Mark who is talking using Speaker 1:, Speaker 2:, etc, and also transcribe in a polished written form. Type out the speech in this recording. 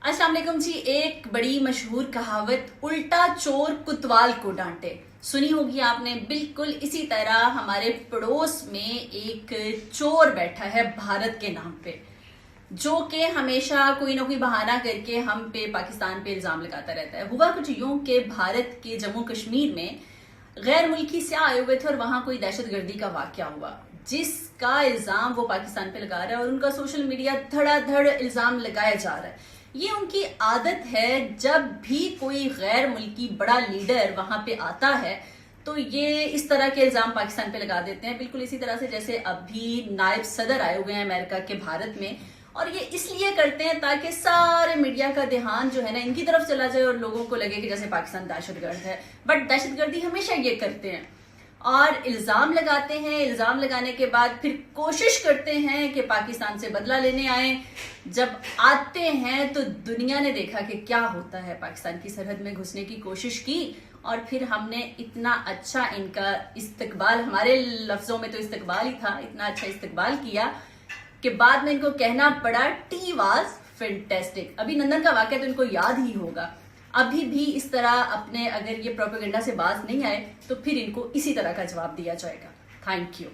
Speaker 1: अस्सलाम वालेकुम जी। एक बड़ी मशहूर कहावत उल्टा चोर कुतवाल को डांटे सुनी होगी आपने। बिल्कुल इसी तरह हमारे पड़ोस में एक चोर बैठा है भारत के नाम पे, जो कि हमेशा कोई ना कोई बहाना करके हम पे पाकिस्तान पे इल्जाम लगाता रहता है। हुआ कुछ यूं कि भारत के जम्मू कश्मीर में गैर मुल्की से आए हुए थे और वहां कोई दहशतगर्दी का वाकया हुआ, जिसका इल्जाम वो पाकिस्तान पे लगा रहा है और उनका सोशल मीडिया धड़ाधड़ इल्जाम लगाया जा रहा है। ये उनकी आदत है, जब भी कोई गैर मुल्की बड़ा लीडर वहां पे आता है तो ये इस तरह के इल्जाम पाकिस्तान पे लगा देते हैं। बिल्कुल इसी तरह से जैसे अभी नायब सदर आए हुए हैं अमेरिका के भारत में, और ये इसलिए करते हैं ताकि सारे मीडिया का ध्यान जो है ना इनकी तरफ चला जाए और लोगों को लगे कि जैसे पाकिस्तान दहशतगर्द है। बट दहशतगर्दी हमेशा ये करते हैं और इल्जाम लगाते हैं। इल्जाम लगाने के बाद फिर कोशिश करते हैं कि पाकिस्तान से बदला लेने आए। जब आते हैं तो दुनिया ने देखा कि क्या होता है, पाकिस्तान की सरहद में घुसने की कोशिश की और फिर हमने इतना अच्छा इनका इस्तकबाल, हमारे लफ्जों में तो इस्तकबाल ही था, इतना अच्छा इस्तकबाल किया कि बाद में इनको कहना पड़ा टी वाज फैंटास्टिक। अभिनंदन का वाकया तो इनको याद ही होगा। अभी भी इस तरह अपने अगर ये प्रोपेगेंडा से बाज नहीं आए तो फिर इनको इसी तरह का जवाब दिया जाएगा। Thank you.